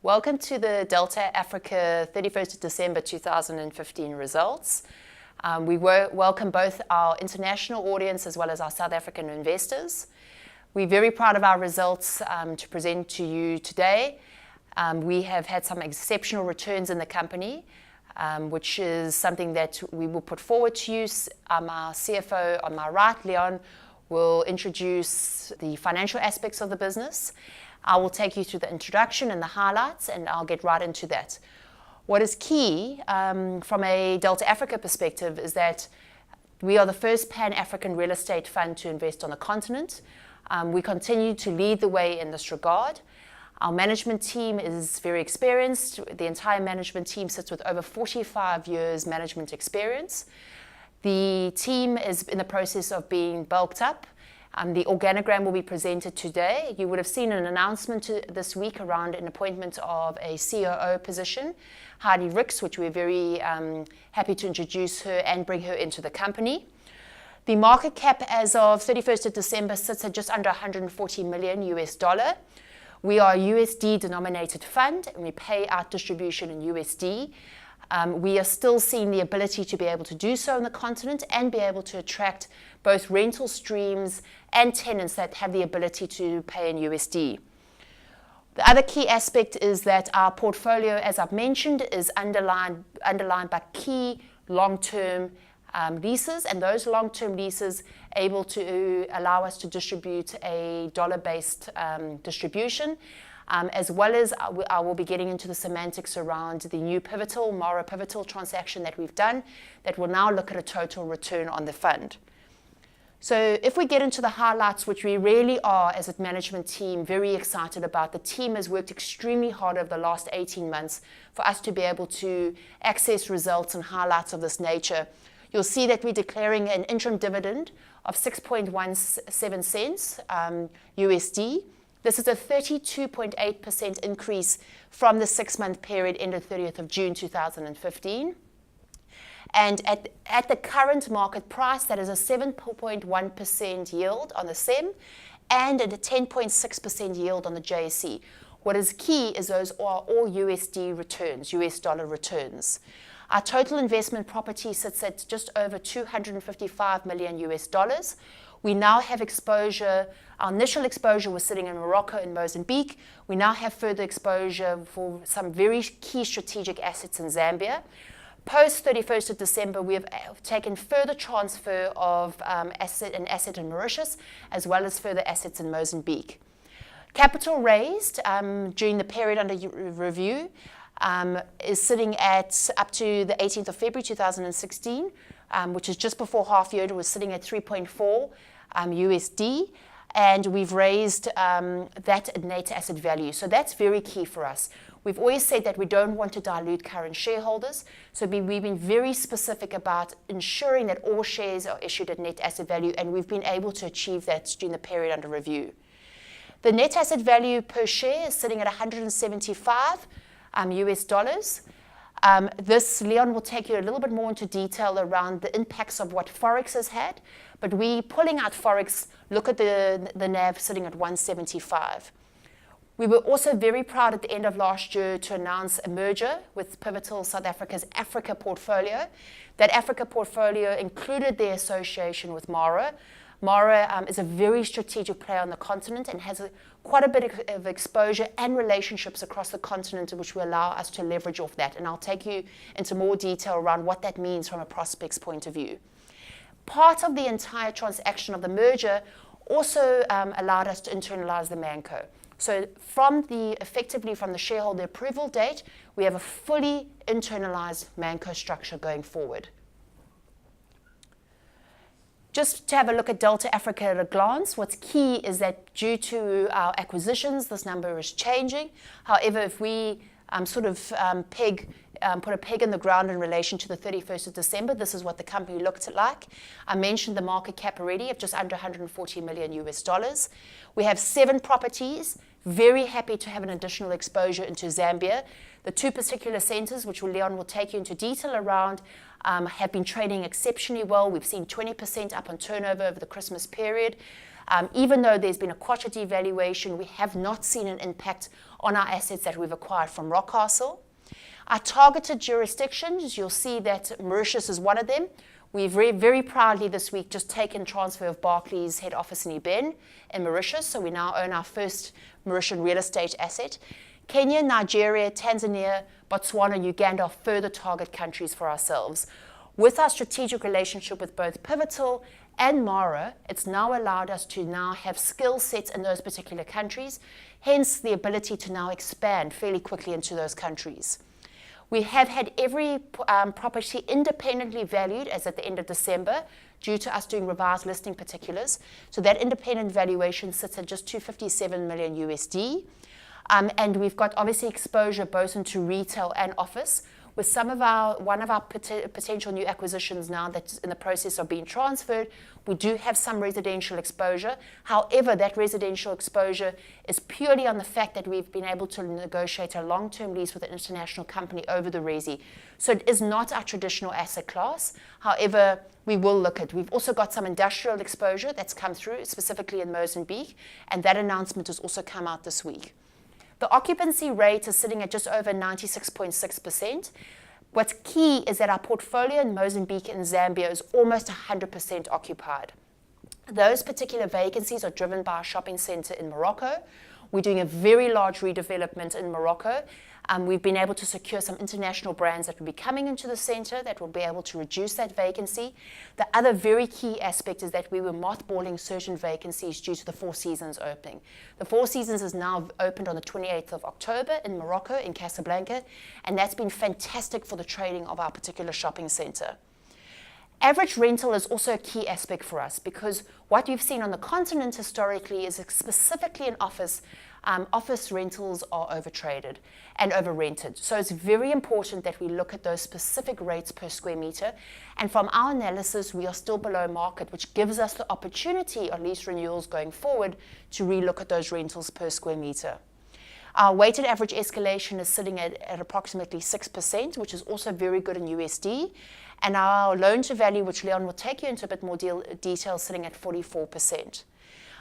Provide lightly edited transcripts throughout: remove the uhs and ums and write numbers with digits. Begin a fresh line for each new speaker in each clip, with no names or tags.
Welcome to the Delta Africa 31st of December 2015 results. We welcome both our international audience as well as our South African investors. We're very proud of our results to present to you today. We have had some exceptional returns in the company, which is something that we will put forward to you. Our CFO on my right, Leon, will introduce the financial aspects of the business. I will take you through the introduction and the highlights, and I'll get right into that. What is key from a Delta Africa perspective is that we are the first Pan-African real estate fund to invest on the continent. We continue to lead the way in this regard. Our management team is very experienced. The entire management team sits with over 45 years management experience. The team is in the process of being bulked up. The organogram will be presented today. You would have seen an announcement this week around an appointment of a COO position, Heidi Ricks, which we're very happy to introduce her and bring her into the company. The market cap as of 31st of December sits at just under $140 million US. We are a USD denominated fund and we pay out distribution in USD. We are still seeing the ability to be able to do so on the continent and be able to attract both rental streams and tenants that have the ability to pay in USD. The other key aspect is that our portfolio, as I've mentioned, is underlined by key long-term leases, and those long-term leases able to allow us to distribute a dollar-based distribution. As well as I will be getting into the semantics around the new Mara Pivotal transaction that we've done that will now look at a total return on the fund. So if we get into the highlights, which we really are as a management team very excited about, the team has worked extremely hard over the last 18 months for us to be able to access results and highlights of this nature. You'll see that we're declaring an interim dividend of 6.17 cents USD. This is a 32.8% increase from the 6-month period ended 30th of June 2015. And at the current market price, that is a 7.1% yield on the SEM and a 10.6% yield on the JSE. What is key is those are all USD returns, US dollar returns. Our total investment property sits at just over $255 million US. We now have exposure. Our initial exposure was sitting in Morocco and Mozambique. We now have further exposure for some very key strategic assets in Zambia. Post 31st of December, we have taken further transfer of an asset in Mauritius, as well as further assets in Mozambique. Capital raised during the period under review is sitting at up to the 18th of February 2016, which is just before half year. It was sitting at 3.4 USD, and we've raised that at net asset value. So that's very key for us. We've always said that we don't want to dilute current shareholders, so we've been very specific about ensuring that all shares are issued at net asset value, and we've been able to achieve that during the period under review. The net asset value per share is sitting at 175 US dollars. This, Leon will take you a little bit more into detail around the impacts of what Forex has had, but we pulling out Forex, look at the NAV sitting at 175. We were also very proud at the end of last year to announce a merger with Pivotal South Africa's Africa portfolio. That Africa portfolio included their association with Mara. Mara is a very strategic player on the continent and has quite a bit of exposure and relationships across the continent, which will allow us to leverage off that. And I'll take you into more detail around what that means from a prospect's point of view. Part of the entire transaction of the merger also allowed us to internalize the Manco. So effectively from the shareholder approval date, we have a fully internalized Manco structure going forward. Just to have a look at Delta Africa at a glance, what's key is that due to our acquisitions, this number is changing. However, if we put a peg in the ground in relation to the 31st of December, this is what the company looked like. I mentioned the market cap already of just under $140 million US. We have 7 properties, very happy to have an additional exposure into Zambia. The 2 particular centers, which Leon will take you into detail around, have been trading exceptionally well. We've seen 20% up on turnover over the Christmas period. Even though there's been a kwacha devaluation, we have not seen an impact on our assets that we've acquired from Rockcastle. Our targeted jurisdictions, you'll see that Mauritius is one of them. We've very proudly this week just taken transfer of Barclays head office in Eben in Mauritius, so we now own our first Mauritian real estate asset. Kenya, Nigeria, Tanzania, Botswana, Uganda are further target countries for ourselves. With our strategic relationship with both Pivotal and Mara, it's now allowed us to now have skill sets in those particular countries, hence the ability to now expand fairly quickly into those countries. We have had every property independently valued as at the end of December due to us doing revised listing particulars. So that independent valuation sits at just 257 million USD. And we've got obviously exposure both into retail and office. With one of our potential new acquisitions now that's in the process of being transferred, we do have some residential exposure. However, that residential exposure is purely on the fact that we've been able to negotiate a long-term lease with an international company over the resi. So it is not our traditional asset class. However, we will look at. We've also got some industrial exposure that's come through, specifically in Mozambique, and that announcement has also come out this week. The occupancy rate is sitting at just over 96.6%. What's key is that our portfolio in Mozambique and Zambia is almost 100% occupied. Those particular vacancies are driven by our shopping center in Morocco. We're doing a very large redevelopment in Morocco. We've been able to secure some international brands that will be coming into the center that will be able to reduce that vacancy. The other very key aspect is that we were mothballing certain vacancies due to the Four Seasons opening. The Four Seasons is now opened on the 28th of October in Morocco, in Casablanca, and that's been fantastic for the trading of our particular shopping center. Average rental is also a key aspect for us because what you've seen on the continent historically is specifically in office, office rentals are overtraded and overrented. So it's very important that we look at those specific rates per square meter. And from our analysis, we are still below market, which gives us the opportunity on lease renewals going forward to relook at those rentals per square meter. Our weighted average escalation is sitting at approximately 6%, which is also very good in USD. And our loan to value, which Leon will take you into a bit more detail, sitting at 44%.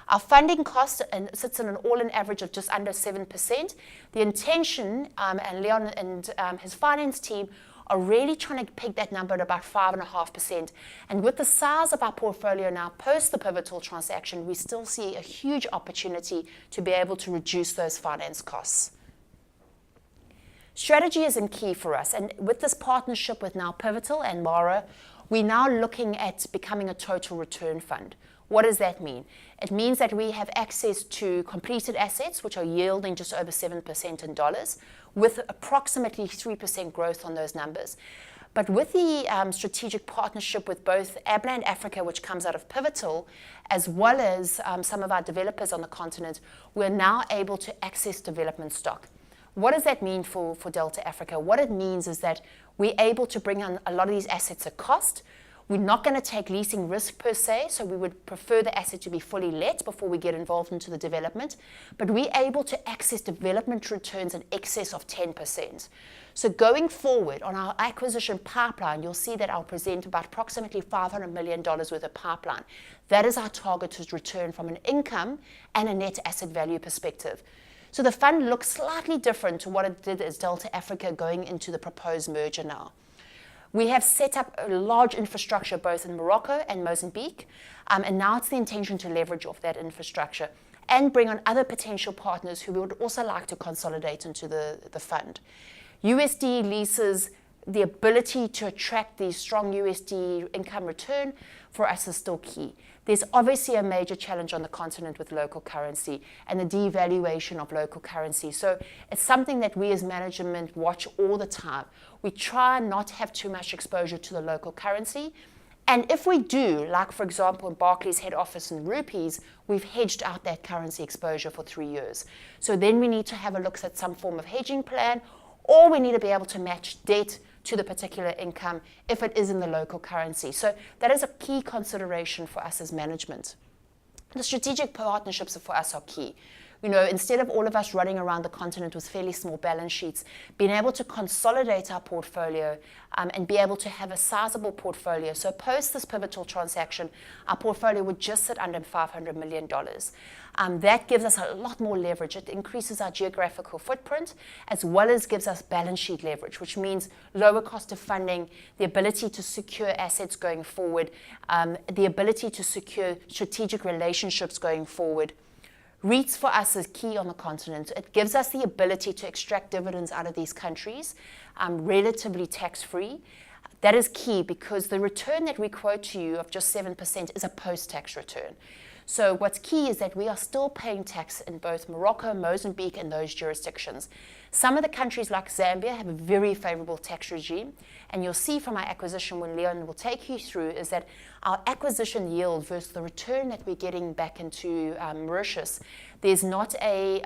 Our funding cost sits at an all-in average of just under 7%. The intention, and Leon and his finance team are really trying to peg that number at about 5.5%. And with the size of our portfolio now, post the Pivotal transaction, we still see a huge opportunity to be able to reduce those finance costs. Strategy is key for us, and with this partnership with now Pivotal and Mara, we're now looking at becoming a total return fund. What does that mean? It means that we have access to completed assets, which are yielding just over 7% in dollars, with approximately 3% growth on those numbers. But with the strategic partnership with both Abland Africa, which comes out of Pivotal, as well as some of our developers on the continent, we're now able to access development stock. What does that mean for Delta Africa? What it means is that we're able to bring on a lot of these assets at cost. We're not going to take leasing risk per se, so we would prefer the asset to be fully let before we get involved into the development. But we're able to access development returns in excess of 10%. So going forward on our acquisition pipeline, you'll see that I'll present about approximately $500 million worth of pipeline. That is our targeted return from an income and a net asset value perspective. So the fund looks slightly different to what it did as Delta Africa going into the proposed merger now. We have set up a large infrastructure both in Morocco and Mozambique, and now it's the intention to leverage off that infrastructure and bring on other potential partners who we would also like to consolidate into the fund. USD leases, the ability to attract the strong USD income return for us is still key. There's obviously a major challenge on the continent with local currency and the devaluation of local currency. So it's something that we as management watch all the time. We try not to have too much exposure to the local currency. And if we do, like for example in Barclays head office in rupees, we've hedged out that currency exposure for 3 years. So then we need to have a look at some form of hedging plan, or we need to be able to match debt to the particular income if it is in the local currency. So that is a key consideration for us as management. The strategic partnerships for us are key. Instead of all of us running around the continent with fairly small balance sheets, being able to consolidate our portfolio and be able to have a sizable portfolio. So post this pivotal transaction, our portfolio would just sit under $500 million. That gives us a lot more leverage. It increases our geographical footprint as well as gives us balance sheet leverage, which means lower cost of funding, the ability to secure assets going forward, the ability to secure strategic relationships going forward. REITs for us is key on the continent. It gives us the ability to extract dividends out of these countries relatively tax-free. That is key because the return that we quote to you of just 7% is a post-tax return. So what's key is that we are still paying tax in both Morocco, Mozambique, and those jurisdictions. Some of the countries like Zambia have a very favorable tax regime, and you'll see from our acquisition when Leon will take you through is that our acquisition yield versus the return that we're getting back into Mauritius, there's not a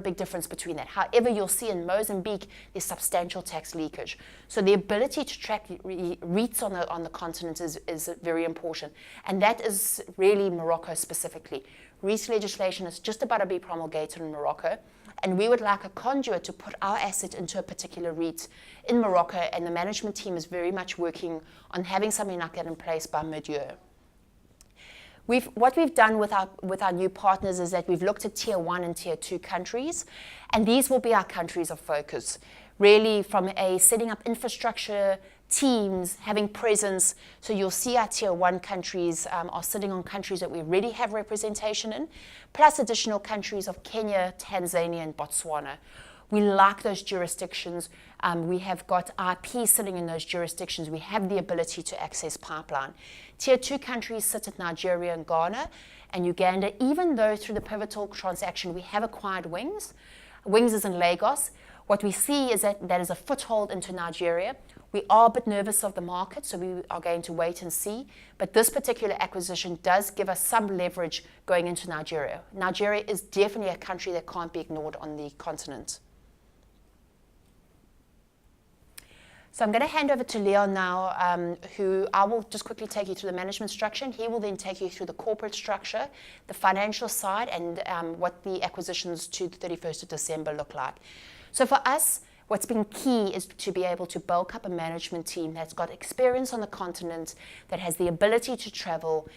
big difference between that. However, you'll see in Mozambique, there's substantial tax leakage. So the ability to track REITs on the continent is very important. And that is really Morocco specifically. REITs legislation is just about to be promulgated in Morocco. And we would like a conduit to put our asset into a particular REIT in Morocco. And the management team is very much working on having something like that in place by mid-year. What we've done with our new partners is that we've looked at tier 1 and tier 2 countries, and these will be our countries of focus. Really from setting up infrastructure, teams, having presence. So you'll see our tier 1 countries are sitting on countries that we already have representation in, plus additional countries of Kenya, Tanzania, and Botswana. We like those jurisdictions. We have got IP sitting in those jurisdictions. We have the ability to access pipeline. Tier 2 countries sit at Nigeria and Ghana and Uganda, even though through the pivotal transaction we have acquired Wings. Wings is in Lagos. What we see is that is a foothold into Nigeria. We are a bit nervous of the market, so we are going to wait and see. But this particular acquisition does give us some leverage going into Nigeria. Nigeria is definitely a country that can't be ignored on the continent. So I'm going to hand over to Leon now, who I will just quickly take you through the management structure, and he will then take you through the corporate structure, the financial side, and what the acquisitions to the 31st of December look like. So for us, what's been key is to be able to bulk up a management team that's got experience on the continent, that has the ability to travel,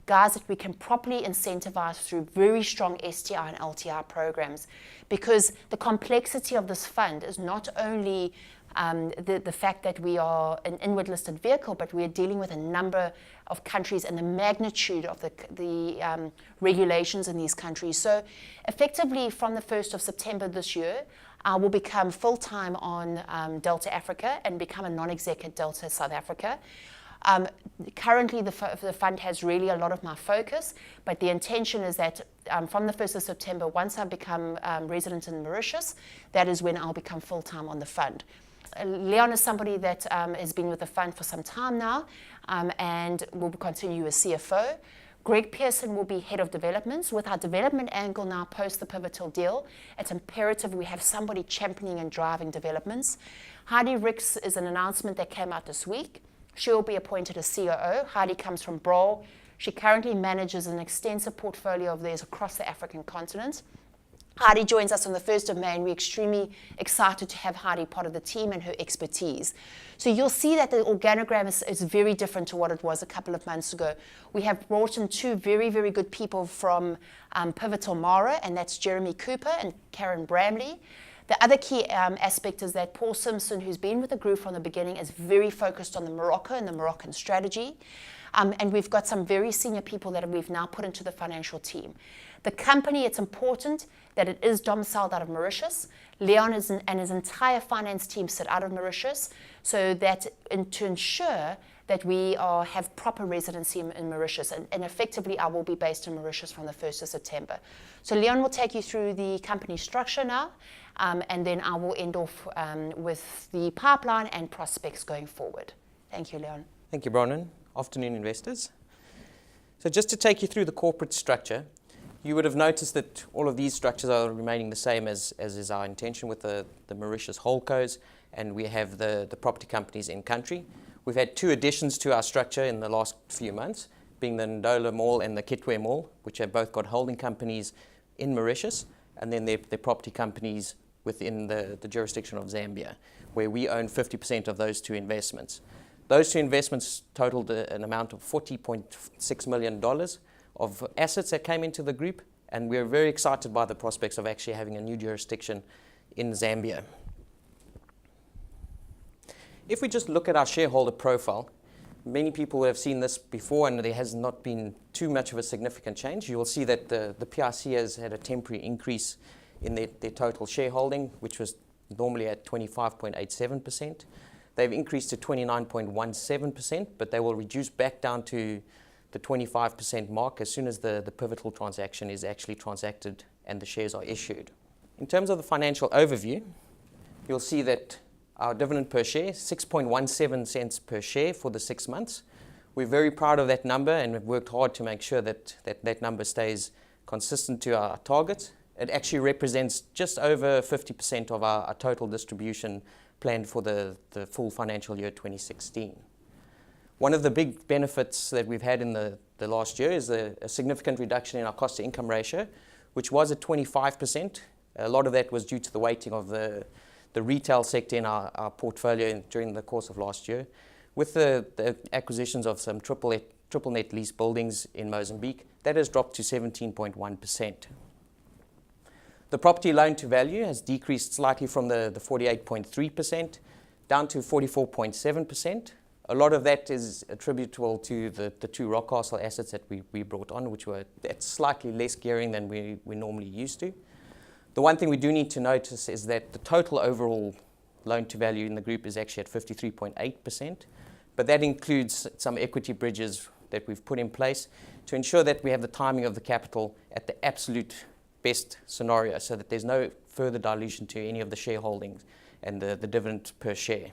guys that we can properly incentivize through very strong STI and LTI programs. Because the complexity of this fund is not only the fact that we are an inward listed vehicle, but we are dealing with a number of countries and the magnitude of the regulations in these countries. So effectively from the 1st of September this year, I will become full-time on Delta Africa and become a non-exec at Delta South Africa. Currently the fund has really a lot of my focus, but the intention is that from the 1st of September, once I become resident in Mauritius, that is when I'll become full-time on the fund. Leon is somebody that has been with the fund for some time now and will continue as CFO. Greg Pearson will be head of developments. With our development angle now post the pivotal deal, it's imperative we have somebody championing and driving developments. Heidi Ricks is an announcement that came out this week. She will be appointed as COO. Heidi comes from Bollore. She currently manages an extensive portfolio of theirs across the African continent. Heidi joins us on the 1st of May, and we're extremely excited to have Heidi part of the team and her expertise. So you'll see that the organogram is very different to what it was a couple of months ago. We have brought in two very, very good people from Pivotal Mara, and that's Jeremy Cooper and Karen Bramley. The other key aspect is that Paul Simpson, who's been with the group from the beginning, is very focused on the Morocco and the Moroccan strategy. And we've got some very senior people that we've now put into the financial team. The company, it's important that it is domiciled out of Mauritius. Leon and his entire finance team sit out of Mauritius, so that to ensure that we have proper residency in Mauritius. And effectively, I will be based in Mauritius from the 1st of September. So Leon will take you through the company structure now, and then I will end off with the pipeline and prospects going forward. Thank you, Leon.
Thank you, Bronwyn. Afternoon, investors. So just to take you through the corporate structure, you would have noticed that all of these structures are remaining the same as is our intention with the Mauritius holdcos, and we have the property companies in country. We've had two additions to our structure in the last few months, being the Bollore Mall and the Kitwe Mall, which have both got holding companies in Mauritius, and then their property companies within the jurisdiction of Zambia, where we own 50% of those two investments. Those two investments totaled an amount of $40.6 million of assets that came into the group, and we're very excited by the prospects of actually having a new jurisdiction in Zambia. If we just look at our shareholder profile, many people have seen this before and there has not been too much of a significant change. You will see that the PIC has had a temporary increase in their total shareholding, which was normally at 25.87%. They've increased to 29.17%, but they will reduce back down to the 25% mark as soon as the pivotal transaction is actually transacted and the shares are issued. In terms of the financial overview, you'll see that our dividend per share, 6.17 cents per share for the 6 months. We're very proud of that number and we've worked hard to make sure that number stays consistent to our targets. It actually represents just over 50% of our total distribution planned for the full financial year 2016. One of the big benefits that we've had in the last year is a significant reduction in our cost to income ratio, which was at 25%. A lot of that was due to the weighting of the retail sector in our portfolio during the course of last year. With the acquisitions of some triple net lease buildings in Mozambique, that has dropped to 17.1%. The property loan to value has decreased slightly from the 48.3% down to 44.7%. A lot of that is attributable to the two Rockcastle assets that we brought on, which were at slightly less gearing than we normally used to. The one thing we do need to notice is that the total overall loan to value in the group is actually at 53.8%, but that includes some equity bridges that we've put in place to ensure that we have the timing of the capital at the absolute best scenario so that there's no further dilution to any of the shareholdings and the dividend per share.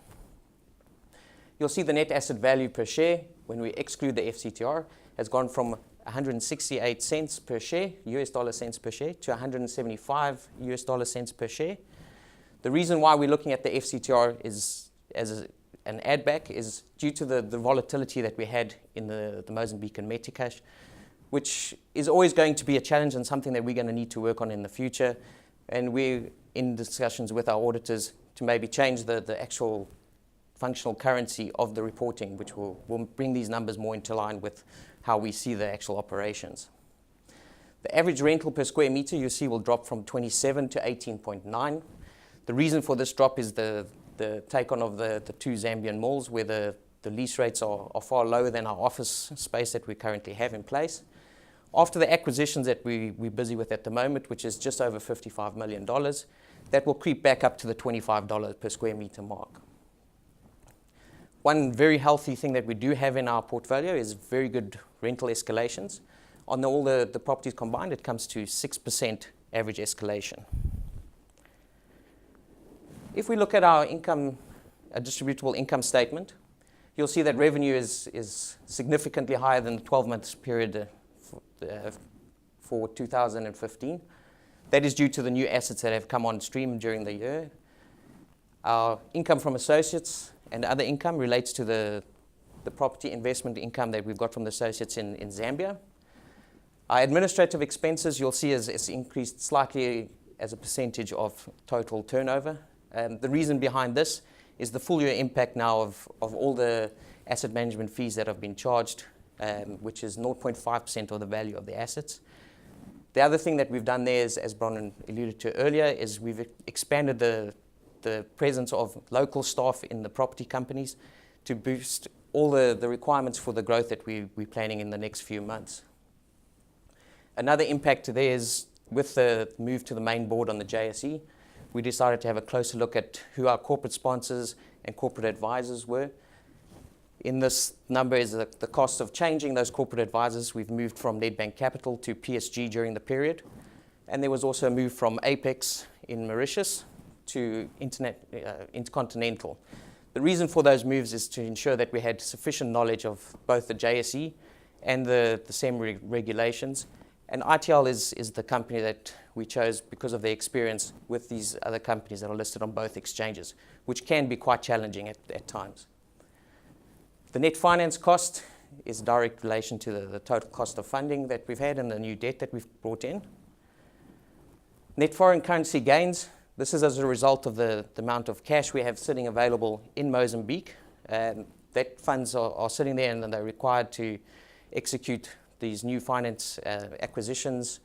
You'll see the net asset value per share when we exclude the FCTR has gone from 168 cents per share, US dollar cents per share, to 175 US dollar cents per share. The reason why we're looking at the FCTR is as an add back is due to the volatility that we had in the Mozambican Meticash, which is always going to be a challenge and something that we're going to need to work on in the future. And we're in discussions with our auditors to maybe change the actual functional currency of the reporting, which will bring these numbers more into line with how we see the actual operations. The average rental per square meter, you see, will drop from 27 to 18.9. The reason for this drop is the take-on of the two Zambian malls, where the lease rates are far lower than our office space that we currently have in place. After the acquisitions that we're busy with at the moment, which is just over $55 million, that will creep back up to the $25 per square meter mark. One very healthy thing that we do have in our portfolio is very good rental escalations. On all the properties combined, it comes to 6% average escalation. If we look at our income, a distributable income statement, you'll see that revenue is significantly higher than the 12-month period for 2015. That is due to the new assets that have come on stream during the year. Our income from associates and other income relates to the property investment income that we've got from the associates in Zambia. Our administrative expenses, you'll see, has increased slightly as a percentage of total turnover. The reason behind this is the full year impact now of all the asset management fees that have been charged, which is 0.5% of the value of the assets. The other thing that we've done there is, as Bronwyn alluded to earlier, is we've expanded the presence of local staff in the property companies to boost all the requirements for the growth that we're planning in the next few months. Another impact there is with the move to the main board on the JSE, we decided to have a closer look at who our corporate sponsors and corporate advisors were. In this number is the cost of changing those corporate advisors. We've moved from Nedbank Capital to PSG during the period. And there was also a move from Apex in Mauritius to Intercontinental. The reason for those moves is to ensure that we had sufficient knowledge of both the JSE and the SEM regulations. And ITL is the company that we chose because of their experience with these other companies that are listed on both exchanges, which can be quite challenging at times. The net finance cost is direct relation to the total cost of funding that we've had and the new debt that we've brought in. Net foreign currency gains. This is as a result of the amount of cash we have sitting available in Mozambique. That funds are sitting there and they're required to execute these new finance acquisitions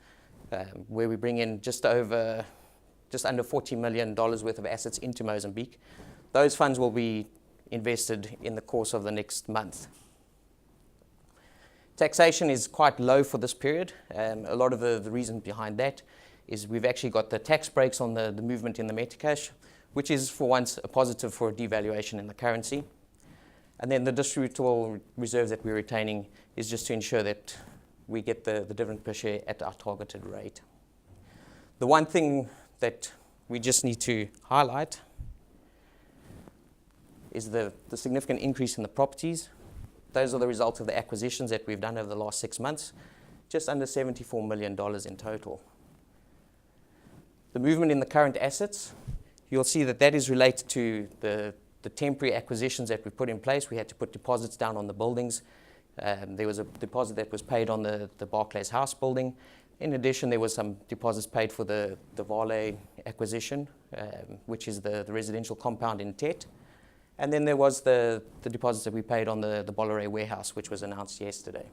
where we bring in just under $40 million worth of assets into Mozambique. Those funds will be invested in the course of the next month. Taxation is quite low for this period. A lot of the reason behind that is we've actually got the tax breaks on the movement in the metacash, which is for once a positive for a devaluation in the currency. And then the distributable reserves that we're retaining is just to ensure that we get the dividend per share at our targeted rate. The one thing that we just need to highlight is the significant increase in the properties. Those are the results of the acquisitions that we've done over the last 6 months, just under $74 million in total. The movement in the current assets, you'll see that is related to the temporary acquisitions that we put in place. We had to put deposits down on the buildings. There was a deposit that was paid on the Barclays House building. In addition, there was some deposits paid for the Bollore acquisition, which is the residential compound in Tet. And then there was the deposits that we paid on the Bollore Warehouse, which was announced yesterday.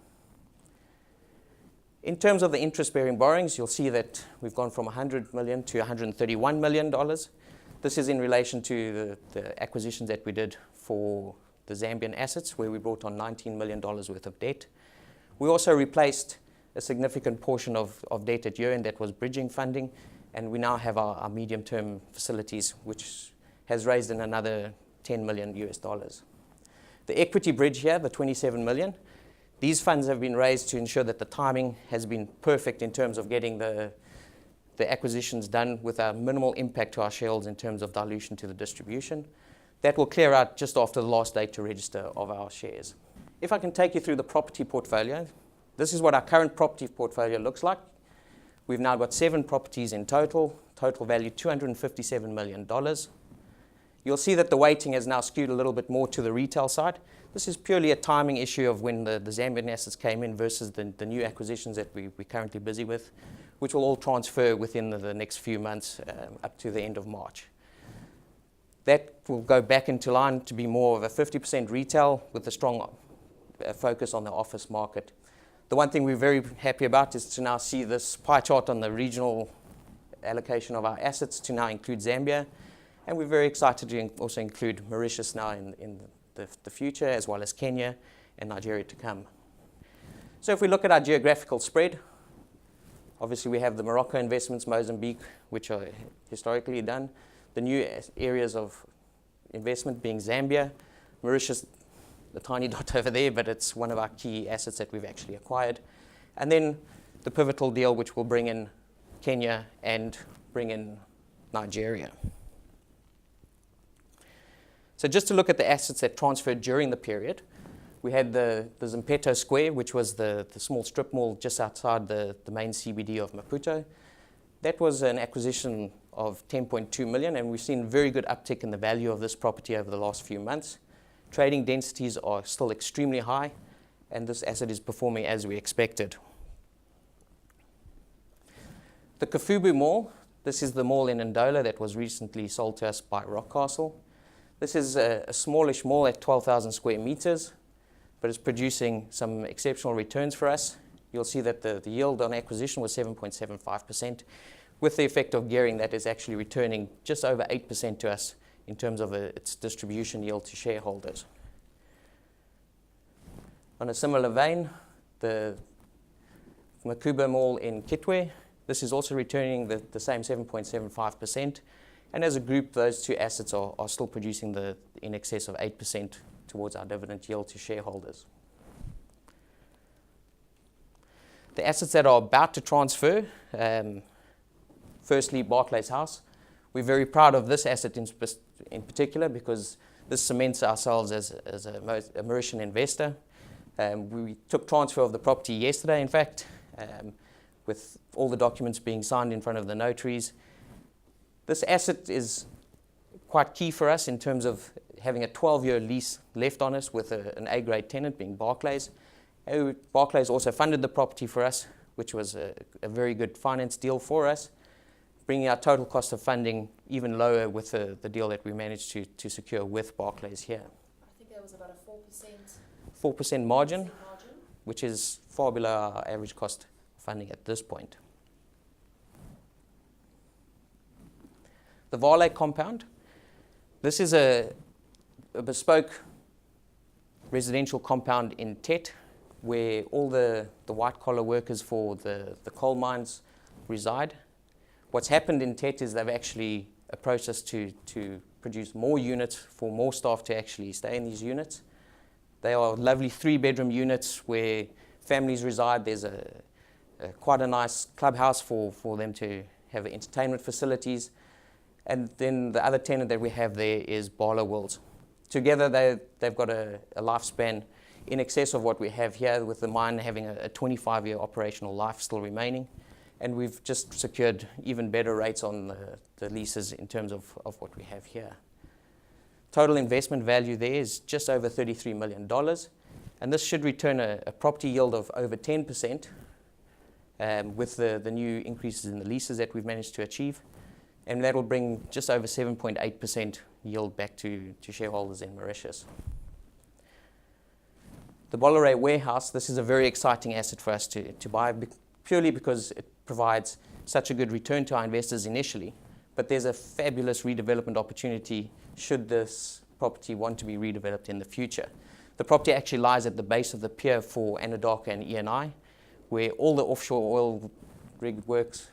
In terms of the interest-bearing borrowings, you'll see that we've gone from $100 million to $131 million. This is in relation to the acquisitions that we did for the Zambian assets, where we brought on $19 million worth of debt. We also replaced a significant portion of debt at year-end that was bridging funding, and we now have our medium-term facilities, which has raised in another $10 million US. The equity bridge here, the $27 million, these funds have been raised to ensure that the timing has been perfect in terms of getting the acquisitions done with a minimal impact to our shareholders in terms of dilution to the distribution. That will clear out just after the last date to register of our shares. If I can take you through the property portfolio, this is what our current property portfolio looks like. We've now got 7 properties in total value $257 million. You'll see that the weighting has now skewed a little bit more to the retail side. This is purely a timing issue of when the Zambian assets came in versus the new acquisitions that we're currently busy with, which will all transfer within the next few months up to the end of March. That will go back into line to be more of a 50% retail with a strong focus on the office market. The one thing we're very happy about is to now see this pie chart on the regional allocation of our assets to now include Zambia. And we're very excited to also include Mauritius now in the future, as well as Kenya and Nigeria to come. So if we look at our geographical spread, obviously we have the Morocco investments, Mozambique, which are historically done. The new areas of investment being Zambia, Mauritius, the tiny dot over there, but it's one of our key assets that we've actually acquired. And then the pivotal deal, which will bring in Kenya and bring in Nigeria. So just to look at the assets that transferred during the period, we had the Zimpeto Square, which was the small strip mall just outside the main CBD of Maputo. That was an acquisition of $10.2 million, and we've seen very good uptick in the value of this property over the last few months. Trading densities are still extremely high, and this asset is performing as we expected. The Mukuba Mall, this is the mall in Ndola that was recently sold to us by Rockcastle. This is a smallish mall at 12,000 square meters, but it's producing some exceptional returns for us. You'll see that the yield on acquisition was 7.75%. With the effect of gearing, that is actually returning just over 8% to us in terms of its distribution yield to shareholders. On a similar vein, the Mukuba Mall in Kitwe, this is also returning the same 7.75%. And as a group, those two assets are still producing in excess of 8% towards our dividend yield to shareholders. The assets that are about to transfer, firstly, Barclays House. We're very proud of this asset in particular because this cements ourselves as a Mauritian investor. We took transfer of the property yesterday, in fact, with all the documents being signed in front of the notaries. This asset is quite key for us in terms of having a 12-year lease left on us with an A-grade tenant being Barclays. Barclays also funded the property for us, which was a very good finance deal for us. bringing our total cost of funding even lower with the deal that we managed to secure with Barclays here.
I think that was about a
4% margin, which is far below our average cost of funding at this point. The Bollore compound. This is a bespoke residential compound in Tet, where all the white-collar workers for the coal mines reside. What's happened in Tet is they've actually approached us to produce more units for more staff to actually stay in these units. They are lovely 3-bedroom units where families reside. There's quite a nice clubhouse for them to have entertainment facilities. And then the other tenant that we have there is Bollore Warehouse. Together they've got a lifespan in excess of what we have here, with the mine having a 25-year operational life still remaining. And we've just secured even better rates on the leases in terms of what we have here. Total investment value there is just over $33 million. And this should return a property yield of over 10% with the new increases in the leases that we've managed to achieve. And that will bring just over 7.8% yield back to shareholders in Mauritius. The Bollore Warehouse, this is a very exciting asset for us to buy, purely because it provides such a good return to our investors initially. But there's a fabulous redevelopment opportunity should this property want to be redeveloped in the future. The property actually lies at the base of the pier for Anadarko and ENI, where all the offshore oil rig works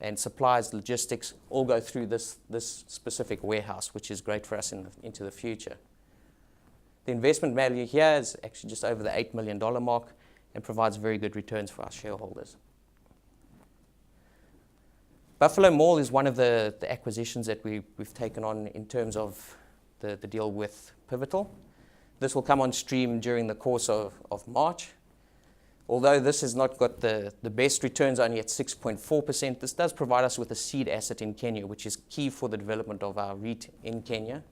and supplies, logistics, all go through this specific warehouse, which is great for us into the future. The investment value here is actually just over the $8 million mark and provides very good returns for our shareholders. Buffalo Mall is one of the acquisitions that we've taken on in terms of the deal with Pivotal. This will come on stream during the course of March. Although this has not got the best returns, only at 6.4%, this does provide us with a seed asset in Kenya, which is key for the development of our REIT in Kenya.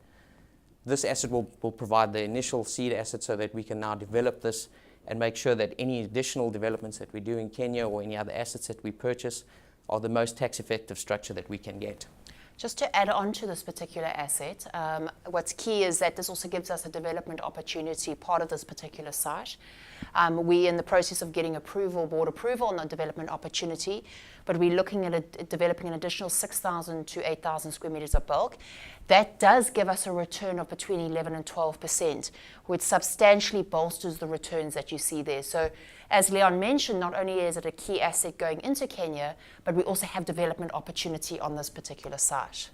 This asset will provide the initial seed asset so that we can now develop this and make sure that any additional developments that we do in Kenya or any other assets that we purchase are the most tax-effective structure that we can get.
Just to add on to this particular asset, what's key is that this also gives us a development opportunity, part of this particular site. We're in the process of getting board approval on the development opportunity, but we're looking at developing an additional 6,000 to 8,000 square meters of bulk. That does give us a return of between 11 and 12%, which substantially bolsters the returns that you see there. So as Leon mentioned, not only is it a key asset going into Kenya, but we also have development opportunity on this particular site.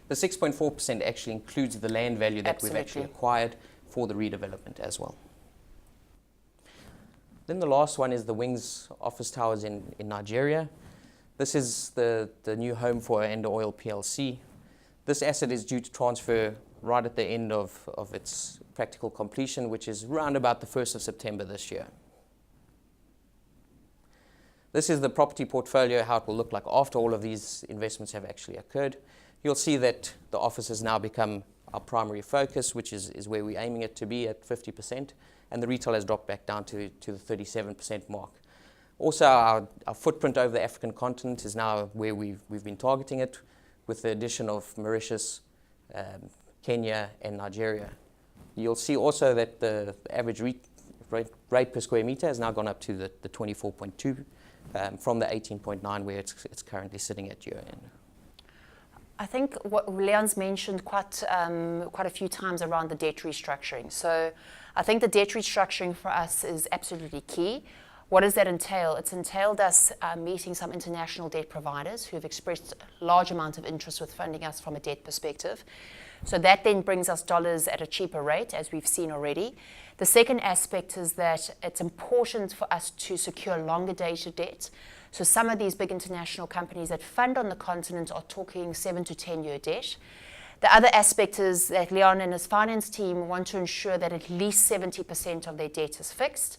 The 6.4% actually includes the land value that
Absolutely.
we've actually acquired for the redevelopment as well. Then the last one is the Wings office towers in Nigeria. This is the new home for Endo Oil PLC. This asset is due to transfer right at the end of its practical completion, which is around about the 1st of September this year. This is the property portfolio, how it will look like after all of these investments have actually occurred. You'll see that the office has now become our primary focus, which is where we're aiming it to be at 50%, and the retail has dropped back down to the 37% mark. Also, our footprint over the African continent is now where we've been targeting it, with the addition of Mauritius, Kenya, and Nigeria. You'll see also that the average rate per square meter has now gone up to the 24.2 from the 18.9 where it's currently sitting at year end.
I think what Leon's mentioned quite a few times around the debt restructuring. So I think the debt restructuring for us is absolutely key. What does that entail? It's entailed us meeting some international debt providers who have expressed a large amount of interest with funding us from a debt perspective. So that then brings us dollars at a cheaper rate, as we've seen already. The second aspect is that it's important for us to secure longer dated debt. So some of these big international companies that fund on the continent are talking 7 to 10 year debt. The other aspect is that Leon and his finance team want to ensure that at least 70% of their debt is fixed.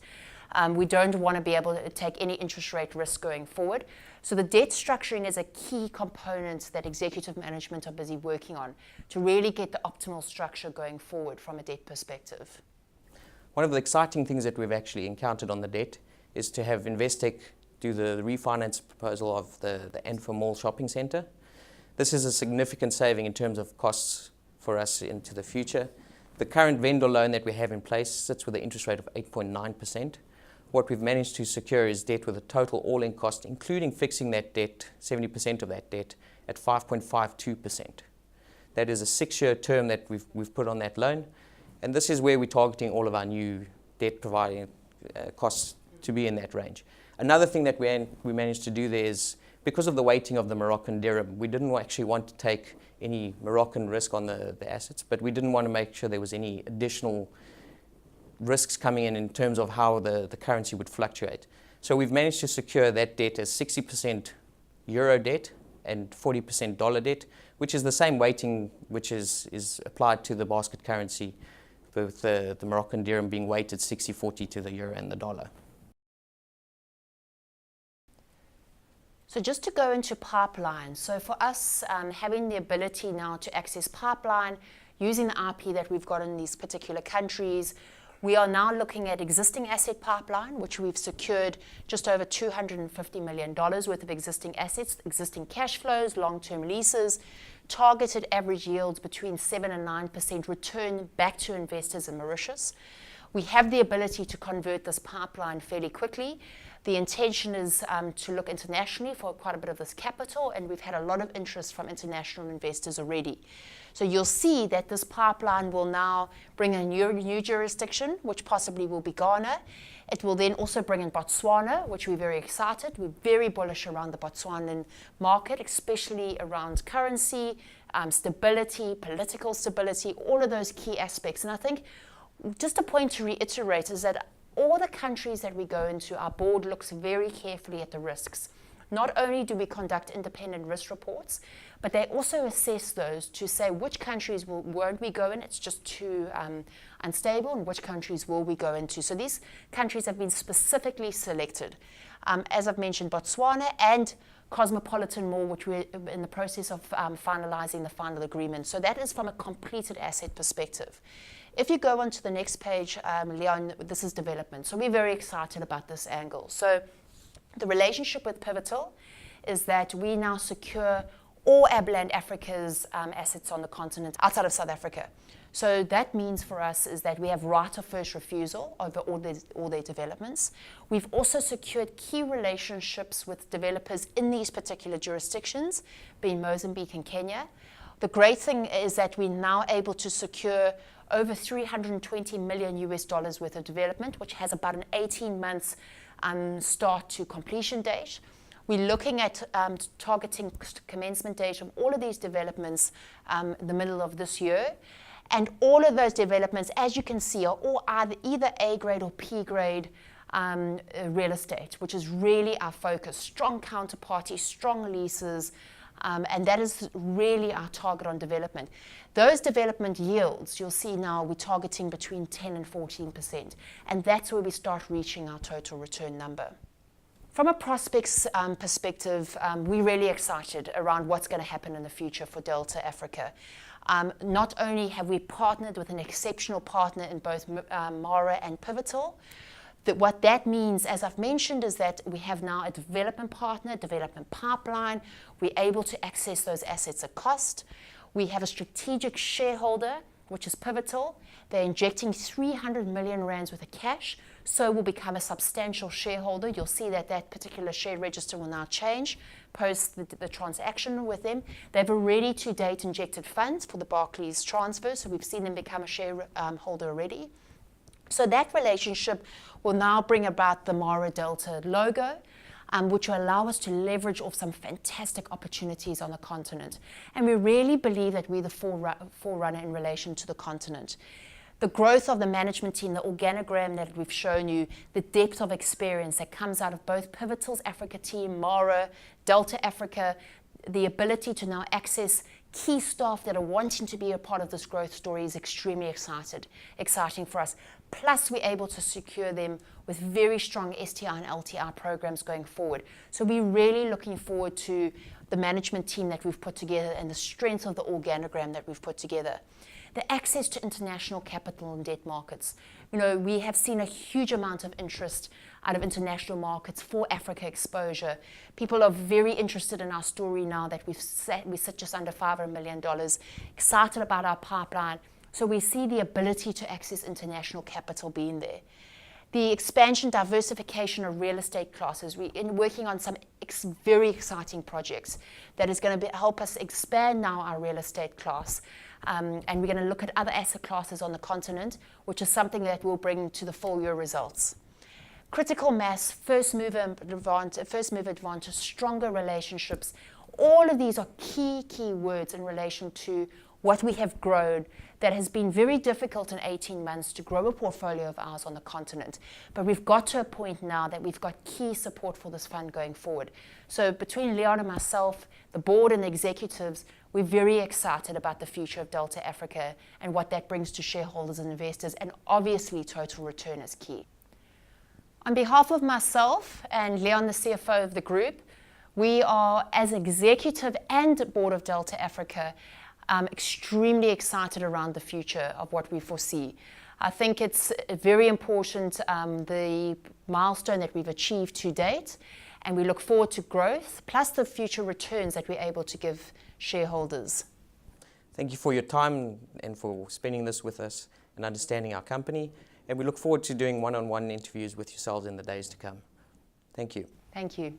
We don't want to be able to take any interest rate risk going forward. So the debt structuring is a key component that executive management are busy working on to really get the optimal structure going forward from a debt perspective.
One of the exciting things that we've actually encountered on the debt is to have Investec do the refinance proposal of the Interim Mall shopping centre. This is a significant saving in terms of costs for us into the future. The current vendor loan that we have in place sits with an interest rate of 8.9%. What we've managed to secure is debt with a total all-in cost, including fixing that debt, 70% of that debt, at 5.52%. That is a 6-year term that we've put on that loan. And this is where we're targeting all of our new debt providing costs to be in that range. Another thing that we managed to do there is, because of the weighting of the Moroccan dirham, we didn't actually want to take any Moroccan risk on the assets, but we didn't want to make sure there was any additional risks coming in terms of how the currency would fluctuate. So we've managed to secure that debt as 60% euro debt and 40% dollar debt, which is the same weighting which is applied to the basket currency, with the Moroccan dirham being weighted 60-40 to the euro and the dollar.
So just to go into pipeline, so for us, having the ability now to access pipeline, using the IP that we've got in these particular countries, we are now looking at existing asset pipeline, which we've secured just over $250 million worth of existing assets, existing cash flows, long-term leases, targeted average yields between 7 and 9% return back to investors in Mauritius. We have the ability to convert this pipeline fairly quickly. The intention is to look internationally for quite a bit of this capital, and we've had a lot of interest from international investors already. So you'll see that this pipeline will now bring a new jurisdiction, which possibly will be Ghana. It will then also bring in Botswana, which we're very excited. We're very bullish around the Botswanan market, especially around currency, stability, political stability, all of those key aspects. And I think just a point to reiterate is that all the countries that we go into, our board looks very carefully at the risks. Not only do we conduct independent risk reports, but they also assess those to say which countries won't we go in, it's just too unstable, and which countries will we go into. So these countries have been specifically selected. As I've mentioned, Botswana and Cosmopolitan Mall, which we're in the process of finalizing the final agreement. So that is from a completed asset perspective. If you go on to the next page, Leon, this is development. So we're very excited about this angle. So the relationship with Pivotal is that we now secure all Abland Africa's assets on the continent outside of South Africa. So that means for us is that we have right of first refusal over all their developments. We've also secured key relationships with developers in these particular jurisdictions, being Mozambique and Kenya. The great thing is that we're now able to secure over $320 million worth of development, which has about an 18 months start to completion date. We're looking at targeting commencement date of all of these developments the middle of this year. And all of those developments, as you can see, are all either A grade or P grade real estate, which is really our focus. Strong counterparty, strong leases, and that is really our target on development. Those development yields, you'll see now we're targeting between 10 and 14%, and that's where we start reaching our total return number. From a prospects perspective, we're really excited around what's going to happen in the future for Delta Africa. Not only have we partnered with an exceptional partner in both Mara and Pivotal, what that means, as I've mentioned, is that we have now a development partner, development pipeline. We're able to access those assets at cost. We have a strategic shareholder, which is Pivotal. They're injecting 300 million rands worth of cash, so will become a substantial shareholder. You'll see that that particular share register will now change post the transaction with them. They've already to date injected funds for the Barclays transfer, so we've seen them become a shareholder already. So that relationship will now bring about the Mara Delta logo, which will allow us to leverage off some fantastic opportunities on the continent. And we really believe that we're the forerunner in relation to the continent. The growth of the management team, the organogram that we've shown you, the depth of experience that comes out of both Pivotal's Africa team, Mara, Delta Africa, the ability to now access key staff that are wanting to be a part of this growth story is extremely exciting for us. Plus, we're able to secure them with very strong STI and LTI programs going forward. So we're really looking forward to the management team that we've put together and the strength of the organogram that we've put together. The access to international capital and debt markets. You know, we have seen a huge amount of interest out of international markets for Africa exposure. People are very interested in our story now that we sit just under $500 million, excited about our pipeline. So we see the ability to access international capital being there. The expansion, diversification of real estate classes. We're working on some very exciting projects that is going to help us expand now our real estate class. And we're going to look at other asset classes on the continent, which is something that we'll bring to the full year results. Critical mass, first mover advantage, stronger relationships. All of these are key words in relation to what we have grown that has been very difficult in 18 months to grow a portfolio of ours on the continent. But we've got to a point now that we've got key support for this fund going forward. So between Leon and myself, the board and the executives, we're very excited about the future of Delta Africa and what that brings to shareholders and investors, and obviously total return is key. On behalf of myself and Leon, the CFO of the group, we are, as executive and board of Delta Africa, extremely excited around the future of what we foresee. I think it's very important, the milestone that we've achieved to date, and we look forward to growth, plus the future returns that we're able to give shareholders.
Thank you for your time and for spending this with us and understanding our company. And we look forward to doing one-on-one interviews with yourselves in the days to come. Thank you.
Thank you.